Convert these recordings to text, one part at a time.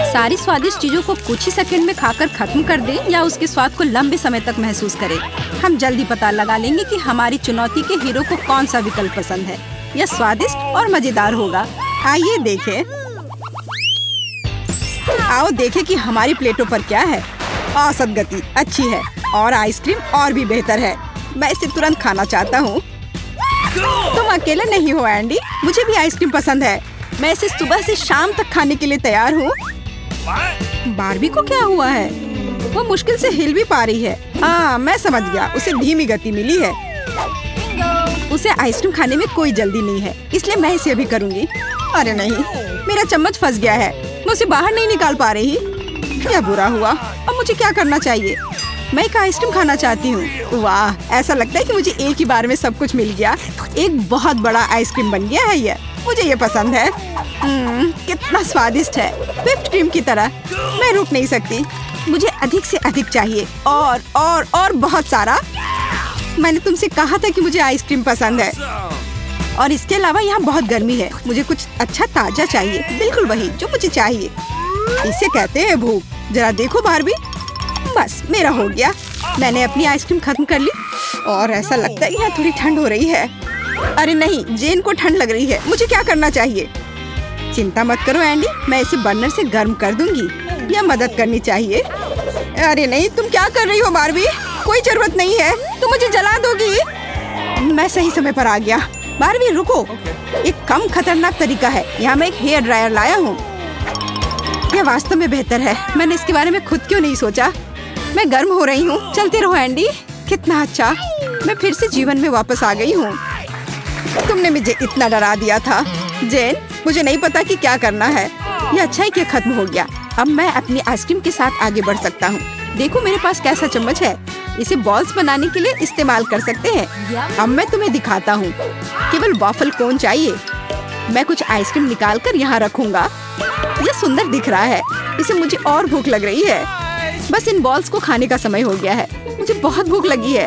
सारी स्वादिष्ट चीजों को कुछ ही सेकंड में खाकर खत्म कर दें या उसके स्वाद को लंबे समय तक महसूस करें। हम जल्दी पता लगा लेंगे कि हमारी चुनौती के हीरो को कौन सा विकल्प पसंद है। यह स्वादिष्ट और मजेदार होगा। आइए देखें। आओ देखें कि हमारी प्लेटों पर क्या है। औसत गति अच्छी है और आइसक्रीम और भी बेहतर है। मैं इसे तुरंत खाना चाहता हूँ। तुम अकेले नहीं हो एंडी, मुझे भी आइसक्रीम पसंद है। मैं इसे सुबह से शाम तक खाने के लिए तैयार हूँ। बारबी को क्या हुआ है? वो मुश्किल से हिल भी पा रही है। मैं समझ गया, उसे धीमी गति मिली है। उसे आइसक्रीम खाने में कोई जल्दी नहीं है, इसलिए मैं इसे अभी करूँगी। अरे नहीं, मेरा चम्मच फंस गया है। मैं उसे बाहर नहीं निकाल पा रही। क्या बुरा हुआ। अब मुझे क्या करना चाहिए? मैं एक आइसक्रीम खाना चाहती हूँ। वाह, ऐसा लगता है कि मुझे एक ही बार में सब कुछ मिल गया। एक बहुत बड़ा आइसक्रीम बन गया है ये। मुझे ये पसंद है। कितना स्वादिष्ट है, व्हिप्ड क्रीम की तरह। मैं रुक नहीं सकती, मुझे अधिक से अधिक चाहिए और बहुत सारा। मैंने तुमसे कहा था कि मुझे आइसक्रीम पसंद है। और इसके अलावा यहाँ बहुत गर्मी है। मुझे कुछ अच्छा ताजा चाहिए, बिल्कुल वही जो मुझे चाहिए। इसे कहते हैं भूख। जरा देखो बारबी, बस मेरा हो गया। मैंने अपनी आइसक्रीम खत्म कर ली और ऐसा लगता है यहाँ थोड़ी ठंड हो रही है। अरे नहीं, जेन को ठंड लग रही है। मुझे क्या करना चाहिए? चिंता मत करो एंडी, मैं इसे बर्नर से गर्म कर दूंगी। यह मदद करनी चाहिए। अरे नहीं, तुम क्या कर रही हो बारबी? कोई जरूरत नहीं है, तुम मुझे जला दोगी। मैं सही समय पर आ गया। बारबी रुको, एक कम खतरनाक तरीका है। यहाँ मैं एक हेयर ड्रायर लाया हूँ। यह वास्तव में बेहतर है। मैंने इसके बारे में खुद क्यों नहीं सोचा। मैं गर्म हो रही हूँ। चलते रहो एंडी। कितना अच्छा, मैं फिर से जीवन में वापस आ गई हूँ। तुमने मुझे इतना डरा दिया था जेन। मुझे नहीं पता कि क्या करना है। यह अच्छा है कि खत्म हो गया। अब मैं अपनी आइसक्रीम के साथ आगे बढ़ सकता हूँ। देखो मेरे पास कैसा चम्मच है। इसे बॉल्स बनाने के लिए इस्तेमाल कर सकते हैं। अब मैं तुम्हें दिखाता हूँ। केवल वॉफल कोन चाहिए। मैं कुछ आइसक्रीम निकाल कर यहाँ रखूंगा। यह सुंदर दिख रहा है। इसे मुझे और भूख लग रही है। बस इन बॉल्स को खाने का समय हो गया है। मुझे बहुत भूख लगी है।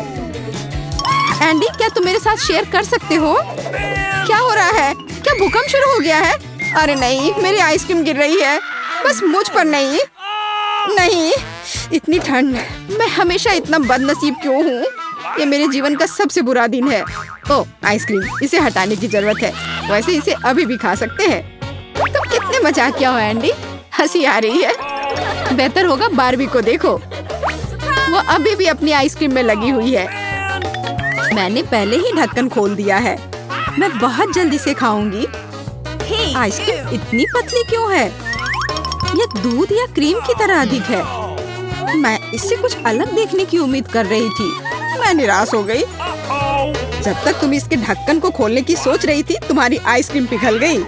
एंडी, क्या तुम मेरे साथ शेयर कर सकते हो? क्या हो रहा है? क्या भूकंप शुरू हो गया है? अरे नहीं, मेरी आइसक्रीम गिर रही है। बस मुझ पर नहीं। नहीं, इतनी ठंड। मैं हमेशा इतना बदनसीब क्यों हूँ? ये मेरे जीवन का सबसे बुरा दिन है। ओह, आइसक्रीम, इसे हटाने की जरूरत है। वैसे इसे अभी भी खा सकते हैं। तुम कितने मजाकिया हो एंडी। हंसी आ रही है। बेहतर होगा बारबी को देखो, वो अभी भी अपनी आइसक्रीम में लगी हुई है। मैंने पहले ही ढक्कन खोल दिया है। मैं बहुत जल्दी से खाऊंगी। आइसक्रीम इतनी पतली क्यों है? यह दूध या क्रीम की तरह अधिक है। मैं इससे कुछ अलग देखने की उम्मीद कर रही थी। मैं निराश हो गई। जब तक तुम इसके ढक्कन को खोलने की सोच रही थी, तुम्हारी आइसक्रीम पिघल गई।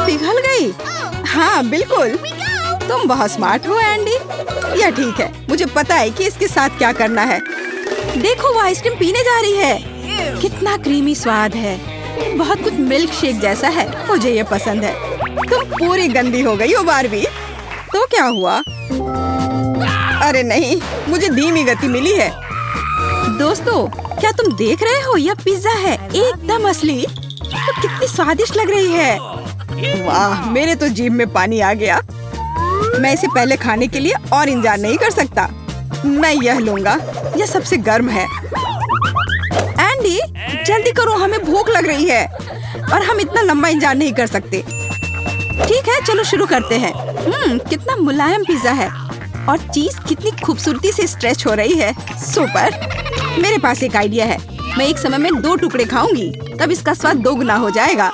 पिघल गई? हाँ बिल्कुल। तुम बहुत स्मार्ट हो एंडी। यह ठीक है, मुझे पता है कि इसके साथ क्या करना है। देखो, वो आइसक्रीम पीने जा रही है। कितना क्रीमी स्वाद है। बहुत कुछ मिल्क शेक जैसा है। मुझे ये पसंद है। तुम पूरी गंदी हो गई हो बारबी। तो क्या हुआ? अरे नहीं, मुझे धीमी गति मिली है। दोस्तों, क्या तुम देख रहे हो? यह पिज्जा है, एकदम असली। तो कितनी स्वादिष्ट लग रही है। वाह, मेरे तो जीभ में पानी आ गया। मैं इसे पहले खाने के लिए और इंतजार नहीं कर सकता। मैं यह लूंगा। यह सबसे गर्म है। एंडी, जल्दी करो, हमें भूख लग रही है और हम इतना लंबा इंतजार नहीं कर सकते। ठीक है, चलो शुरू करते हैं। कितना मुलायम पिज्जा है और चीज कितनी खूबसूरती से स्ट्रेच हो रही है। सुपर। मेरे पास एक आइडिया है। मैं एक समय में 2 टुकड़े खाऊंगी, तब इसका स्वाद 2 गुना हो जाएगा।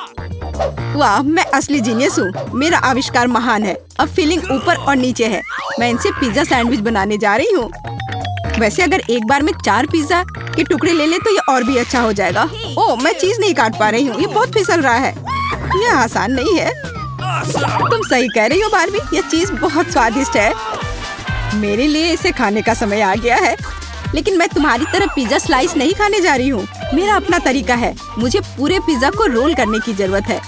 वाह, मैं असली जीनियस हूँ। मेरा आविष्कार महान है। अब फिलिंग ऊपर और नीचे है। मैं इनसे पिज्जा सैंडविच बनाने जा रही हूँ। वैसे अगर एक बार में 4 पिज्जा के टुकड़े ले ले तो ये और भी अच्छा हो जाएगा। ओह, मैं चीज नहीं काट पा रही हूँ। ये बहुत फिसल रहा है। ये आसान नहीं है। तुम सही कह रही हो बारबी, ये चीज बहुत स्वादिष्ट है। मेरे लिए इसे खाने का समय आ गया है। लेकिन मैं तुम्हारी तरह पिज्जा स्लाइस नहीं खाने जा रही हूँ। मेरा अपना तरीका है। मुझे पूरे पिज्जा को रोल करने की जरूरत है।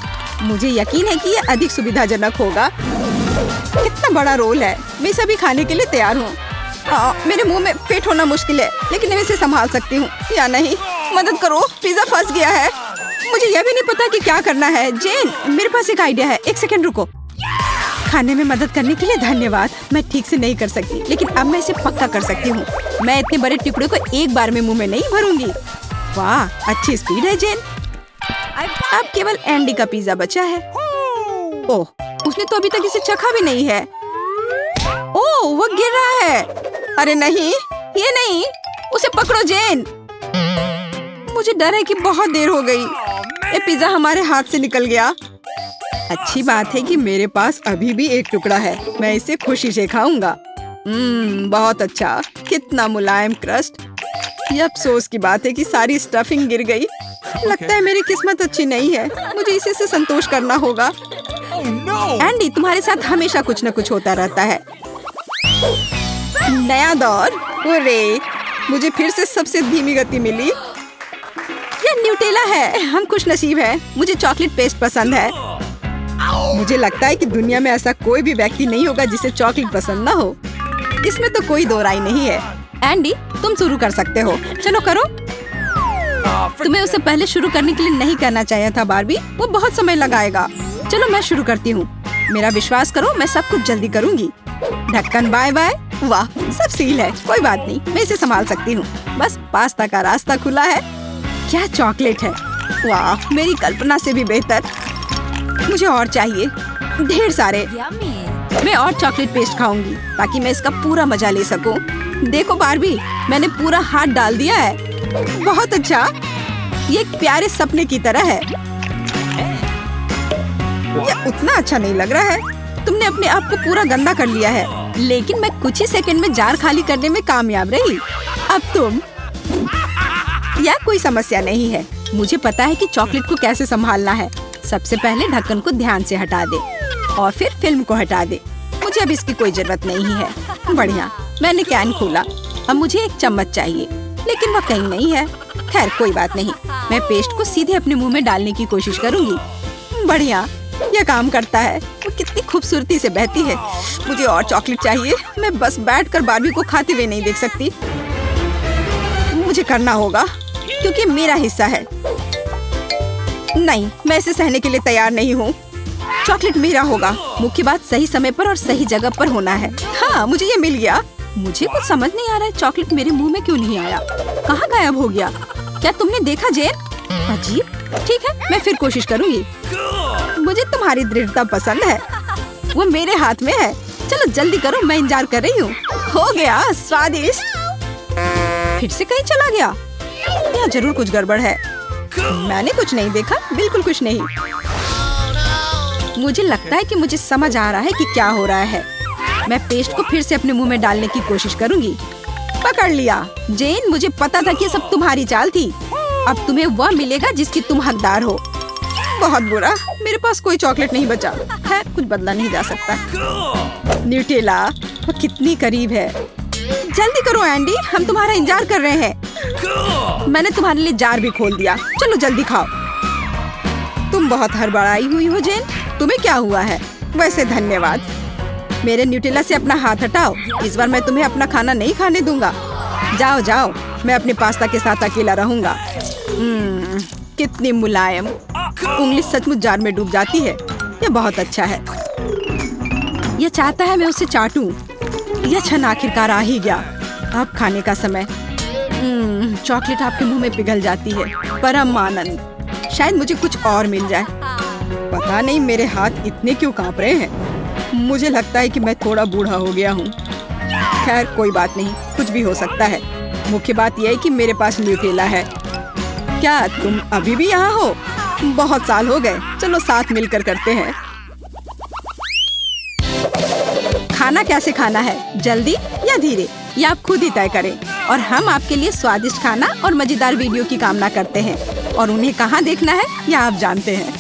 मुझे यकीन है कि ये अधिक सुविधाजनक होगा। कितना बड़ा रोल है। मैं इसे भी खाने के लिए तैयार हूँ। मेरे मुंह में फिट होना मुश्किल है, लेकिन मैं इसे संभाल सकती हूँ या नहीं। मदद करो, पिज्जा फंस गया है। मुझे यह भी नहीं पता कि क्या करना है। जेन, मेरे पास एक आइडिया है। 1 सेकंड रुको। खाने में मदद करने के लिए धन्यवाद। मैं ठीक से नहीं कर सकती, लेकिन अब मैं इसे पक्का कर सकती हूँ। मैं इतने बड़े टुकड़े को एक बार में मुंह में नहीं भरूंगी। वाह, अच्छी स्पीड है जेन। अब केवल एंडी का पिज्जा बचा है। ओह, उसने तो अभी तक इसे चखा भी नहीं है। ओह, वो गिर रहा है। अरे नहीं, ये नहीं, उसे पकड़ो जेन। मुझे डर है कि बहुत देर हो गई। ये पिज्जा हमारे हाथ से निकल गया। अच्छी बात है कि मेरे पास अभी भी एक टुकड़ा है। मैं इसे खुशी से खाऊंगा। बहुत अच्छा, कितना मुलायम क्रस्ट। ये अफसोस की बात है कि सारी स्टफिंग गिर गई। लगता है मेरी किस्मत अच्छी नहीं है। मुझे इसी से संतोष करना होगा। एंडी, तुम्हारे साथ हमेशा कुछ न कुछ होता रहता है। नया दौर। ओरे, मुझे फिर से सबसे धीमी गति मिली। ये न्यूटेला है। हम खुश नसीब हैं। मुझे चॉकलेट पेस्ट पसंद है। मुझे लगता है कि दुनिया में ऐसा कोई भी व्यक्ति नहीं होगा जिसे चॉकलेट पसंद ना हो। इसमें तो कोई दो राय नहीं है। एंडी, तुम शुरू कर सकते हो। चलो करो। तुम्हें उसे पहले शुरू करने के लिए नहीं कहना चाहिए था बार्बी। वो बहुत समय लगाएगा। चलो मैं शुरू करती हूँ। मेरा विश्वास करो, मैं सब कुछ जल्दी करूँगी। ढक्कन बाय बाय। वाह, सब सील है। कोई बात नहीं, मैं इसे संभाल सकती हूँ। बस पास्ता का रास्ता खुला है। क्या चॉकलेट है। वाह, मेरी कल्पना से भी बेहतर। मुझे और चाहिए, ढेर सारे। मैं और चॉकलेट पेस्ट खाऊंगी ताकि मैं इसका पूरा मजा ले सकूं। देखो बार्बी, मैंने पूरा हाथ डाल दिया है। बहुत अच्छा, ये एक प्यारे सपने की तरह है। ये उतना अच्छा नहीं लग रहा है। तुमने अपने आप को पूरा गंदा कर लिया है। लेकिन मैं कुछ ही सेकंड में जार खाली करने में कामयाब रही। अब तुम। यह कोई समस्या नहीं है। मुझे पता है कि चॉकलेट को कैसे संभालना है। सबसे पहले ढक्कन को ध्यान से हटा दे और फिर फिल्म को हटा दे। मुझे अब इसकी कोई जरूरत नहीं है। बढ़िया, मैंने कैन खोला। अब मुझे एक चम्मच चाहिए, लेकिन वह कहीं नहीं है। खैर कोई बात नहीं, मैं पेस्ट को सीधे अपने मुंह में डालने की कोशिश करूंगी। बढ़िया, यह काम करता है। वो कितनी खूबसूरती से बहती है। मुझे और चॉकलेट चाहिए। मैं बस बैठकर बार्बी को खाते हुए नहीं देख सकती। मुझे करना होगा क्योंकि मेरा हिस्सा है। नहीं, मैं इसे सहने के लिए तैयार नहीं हूँ। चॉकलेट मेरा होगा। मुख्य बात सही समय पर और सही जगह पर होना है। हाँ, मुझे ये मिल गया। मुझे कुछ समझ नहीं आ रहा है, चॉकलेट मेरे मुंह में क्यों नहीं आया। कहाँ गायब हो गया? क्या तुमने देखा जेन? अजीब। ठीक है, मैं फिर कोशिश करूँगी। मुझे तुम्हारी दृढ़ता पसंद है। वो मेरे हाथ में है। चलो जल्दी करो, मैं इंतजार कर रही हूँ। हो गया, स्वादिष्ट। फिर से कहीं चला गया। यहाँ जरूर कुछ गड़बड़ है। मैंने कुछ नहीं देखा, बिल्कुल कुछ नहीं। मुझे लगता है कि मुझे समझ आ रहा है कि क्या हो रहा है। मैं पेस्ट को फिर से अपने मुंह में डालने की कोशिश करूंगी। पकड़ लिया। जेन, मुझे पता था कि ये सब तुम्हारी चाल थी। अब तुम्हें वह मिलेगा जिसकी तुम हकदार हो। बहुत बुरा, मेरे पास कोई चॉकलेट नहीं बचा है। कुछ बदला नहीं जा सकता। न्यूटेला, वो कितनी करीब है। जल्दी करो एंडी, हम तुम्हारा इंतजार कर रहे हैं। मैंने तुम्हारे लिए जार भी खोल दिया। चलो जल्दी खाओ। तुम बहुत हड़बड़ाई हुई हो जेन। तुम्हें क्या हुआ है? वैसे धन्यवाद। मेरे न्यूटेला से अपना हाथ हटाओ। इस बार मैं तुम्हें अपना खाना नहीं खाने दूंगा। जाओ जाओ, मैं अपने पास्ता के साथ अकेला रहूंगा। कितनी मुलायम। उंगली सचमुच जार में डूब जाती है। यह बहुत अच्छा है। यह चाहता है मैं उसे चाटूं। यह क्षण आखिरकार आ ही गया। अब खाने का समय। चॉकलेट आपके मुंह में पिघल जाती है। परम आनंद। शायद मुझे कुछ और मिल जाए। पता नहीं मेरे हाथ इतने क्यों कांप रहे हैं। मुझे लगता है कि मैं थोड़ा बूढ़ा हो गया हूँ। खैर कोई बात नहीं, कुछ भी हो सकता है। मुख्य बात यह है कि मेरे पास न्यूटेला है। क्या तुम अभी भी यहाँ हो? बहुत साल हो गए। चलो साथ मिलकर करते हैं। खाना कैसे खाना है, जल्दी या धीरे, ये आप खुद ही तय करें। और हम आपके लिए स्वादिष्ट खाना और मजेदार वीडियो की कामना करते हैं। और उन्हें कहाँ देखना है, यह आप जानते हैं।